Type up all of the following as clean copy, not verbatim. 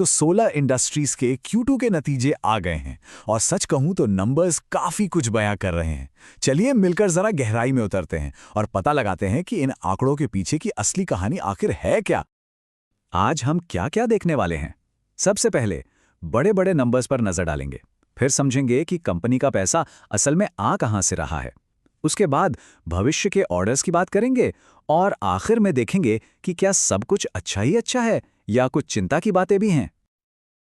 तो solar industries के Q2 के नतीजे आ गए हैं और सच कहूं तो नंबर्स काफी कुछ बयां कर रहे हैं। चलिए मिलकर जरा गहराई में उतरते हैं और पता लगाते हैं कि इन आंकड़ों के पीछे की असली कहानी आखिर है क्या। आज हम क्या क्या देखने वाले हैं। सबसे पहले बड़े बड़े नंबर्स पर नजर डालेंगे, फिर समझेंगे कि कंपनी का पैसा असल में आ कहां से रहा है। उसके बाद भविष्य के ऑर्डर्स की बात करेंगे और आखिर में देखेंगे कि क्या सब कुछ अच्छा ही अच्छा है या कुछ चिंता की बातें भी हैं।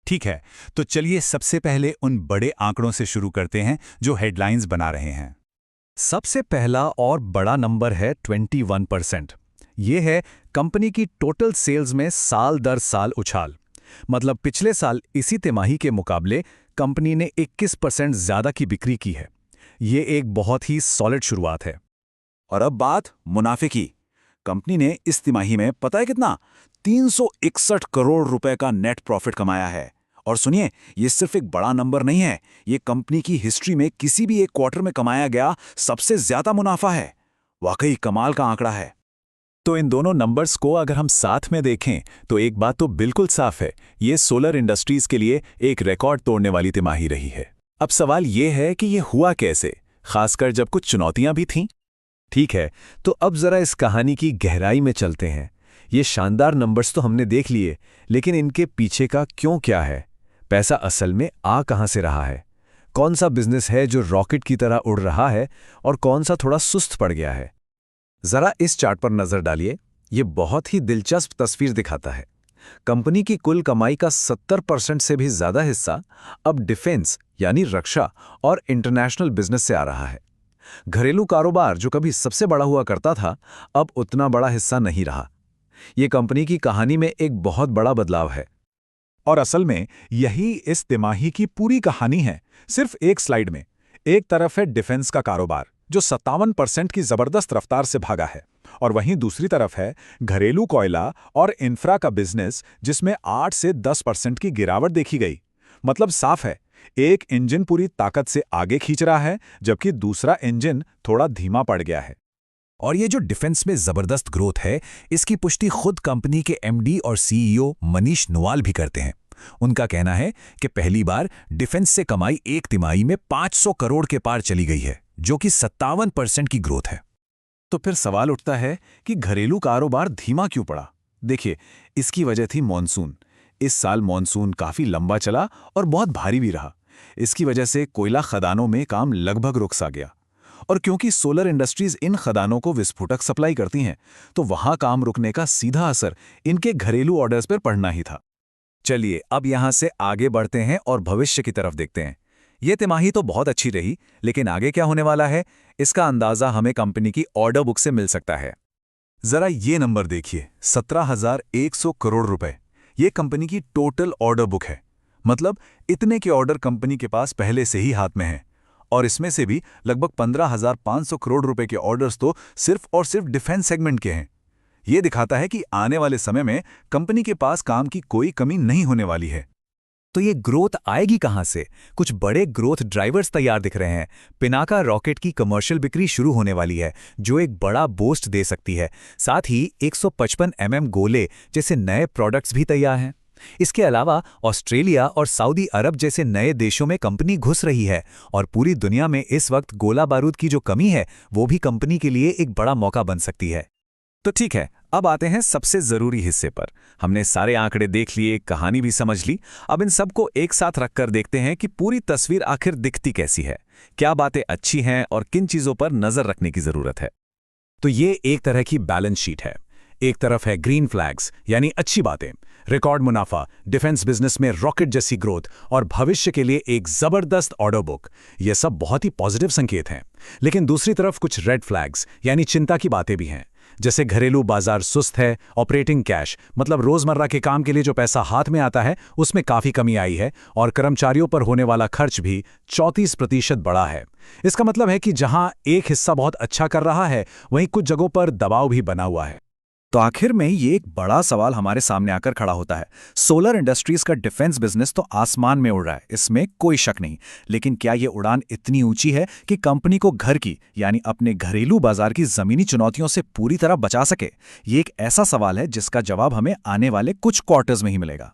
ठीक है, तो चलिए सबसे पहले उन बड़े आंकड़ों से शुरू करते हैं जो हेडलाइंस बना रहे हैं। सबसे पहला और बड़ा नंबर है 21%। ये है कंपनी की टोटल सेल्स में साल दर साल उछाल। मतलब पिछले साल इसी तिमाही के मुकाबले कंपनी ने 21% ज्यादा की बिक्री की है। ये एक बहुत ही सॉलिड शुरुआत है। और अब बात मुनाफे की। कंपनी ने इस तिमाही में पता है कितना, 361 करोड़ रुपए का नेट प्रॉफिट कमाया है। और सुनिए, ये सिर्फ एक बड़ा नंबर नहीं है, ये कंपनी की हिस्ट्री में किसी भी एक क्वार्टर में कमाया गया सबसे ज्यादा मुनाफा है। वाकई कमाल का आंकड़ा है। तो इन दोनों नंबर्स को अगर हम साथ में देखें तो एक बात तो बिल्कुल साफ है, ये सोलर इंडस्ट्रीज के लिए एक रिकॉर्ड तोड़ने वाली तिमाही रही है। अब सवाल ये है कि ये हुआ कैसे, खासकर जब कुछ चुनौतियां भी थीं। ठीक है, तो अब जरा इस कहानी की गहराई में चलते हैं। ये शानदार नंबर्स तो हमने देख लिए, लेकिन इनके पीछे का क्यों क्या है। पैसा असल में आ कहां से रहा है, कौन सा बिजनेस है जो रॉकेट की तरह उड़ रहा है और कौन सा थोड़ा सुस्त पड़ गया है। जरा इस चार्ट पर नजर डालिए, ये बहुत ही दिलचस्प तस्वीर दिखाता है। कंपनी की कुल कमाई का 70% से भी ज्यादा हिस्सा अब डिफेंस यानी रक्षा और इंटरनेशनल बिजनेस से आ रहा है। घरेलू कारोबार जो कभी सबसे बड़ा हुआ करता था, अब उतना बड़ा हिस्सा नहीं रहा। यह कंपनी की कहानी में एक बहुत बड़ा बदलाव है। और असल में यही इस तिमाही की पूरी कहानी है, सिर्फ एक स्लाइड में। एक तरफ है डिफेंस का कारोबार जो 57% की जबरदस्त रफ्तार से भागा है, और वहीं दूसरी तरफ है घरेलू कोयला और इंफ्रा का बिजनेस जिसमें 8 से 10% की गिरावट देखी गई। मतलब साफ है, एक इंजन पूरी ताकत से आगे खींच रहा है जबकि दूसरा इंजन थोड़ा धीमा पड़ गया है। और ये जो डिफेंस में जबरदस्त ग्रोथ है, इसकी पुष्टि खुद कंपनी के एमडी और सीईओ मनीष नवाल भी करते हैं। उनका कहना है कि पहली बार डिफेंस से कमाई एक तिमाही में 500 करोड़ के पार चली गई है, जो कि 57% की ग्रोथ है। तो फिर सवाल उठता है कि घरेलू कारोबार धीमा क्यों पड़ा। देखिए, इसकी वजह थी मॉनसून। इस साल मॉनसून काफी लंबा चला और बहुत भारी भी रहा। इसकी वजह से कोयला खदानों में काम लगभग रुक सा गया। और क्योंकि सोलर इंडस्ट्रीज इन खदानों को विस्फोटक सप्लाई करती हैं, तो वहां काम रुकने का सीधा असर इनके घरेलू ऑर्डर्स पर पड़ना ही था। चलिए अब यहां से आगे बढ़ते हैं और भविष्य की तरफ देखते हैं। ये तिमाही तो बहुत अच्छी रही, लेकिन आगे क्या होने वाला है, इसका अंदाजा हमें कंपनी की ऑर्डर बुक से मिल सकता है। जरा ये नंबर देखिए, 17,100 करोड़ रुपए। ये कंपनी की टोटल ऑर्डर बुक है। मतलब इतने के ऑर्डर कंपनी के पास पहले से ही हाथ में हैं। और इसमें से भी लगभग 15,500 करोड़ रुपए के ऑर्डर्स तो सिर्फ और सिर्फ डिफेंस सेगमेंट के हैं। यह दिखाता है कि आने वाले समय में कंपनी के पास काम की कोई कमी नहीं होने वाली है। तो ये ग्रोथ आएगी कहां से? कुछ बड़े ग्रोथ ड्राइवर्स तैयार दिख रहे हैं। पिनाका रॉकेट की कमर्शियल बिक्री शुरू होने वाली है, जो एक बड़ा बूस्ट दे सकती है। साथ ही 155 गोले जैसे नए प्रोडक्ट्स भी तैयार हैं। इसके अलावा ऑस्ट्रेलिया और सऊदी अरब जैसे नए देशों में कंपनी घुस रही है, और पूरी दुनिया में इस वक्त गोला बारूद की जो कमी है, वो भी कंपनी के लिए एक बड़ा मौका बन सकती है। तो ठीक है, अब आते हैं सबसे जरूरी हिस्से पर। हमने सारे आंकड़े देख लिए, कहानी भी समझ ली। अब इन सबको एक साथ रखकर देखते हैं कि पूरी तस्वीर आखिर दिखती कैसी है, क्या बातें अच्छी हैं और किन चीजों पर नजर रखने की जरूरत है। तो ये एक तरह की बैलेंस शीट है। एक तरफ है ग्रीन फ्लैग्स यानी अच्छी बातें, रिकॉर्ड मुनाफा, डिफेंस बिजनेस में रॉकेट जैसी ग्रोथ और भविष्य के लिए एक जबरदस्त ऑर्डर बुक। ये सब बहुत ही पॉजिटिव संकेत हैं। लेकिन दूसरी तरफ कुछ रेड फ्लैग्स यानी चिंता की बातें भी हैं। जैसे घरेलू बाजार सुस्त है, ऑपरेटिंग कैश मतलब रोजमर्रा के काम के लिए जो पैसा हाथ में आता है उसमें काफी कमी आई है, और कर्मचारियों पर होने वाला खर्च भी 34% बढ़ा है। इसका मतलब है कि जहां एक हिस्सा बहुत अच्छा कर रहा है, वहीं कुछ जगहों पर दबाव भी बना हुआ है। तो आखिर में ये एक बड़ा सवाल हमारे सामने आकर खड़ा होता है। सोलर इंडस्ट्रीज का डिफेंस बिजनेस तो आसमान में उड़ रहा है, इसमें कोई शक नहीं। लेकिन क्या ये उड़ान इतनी ऊंची है कि कंपनी को घर की यानी अपने घरेलू बाजार की जमीनी चुनौतियों से पूरी तरह बचा सके? ये एक ऐसा सवाल है जिसका जवाब हमें आने वाले कुछ क्वार्टर्स में ही मिलेगा।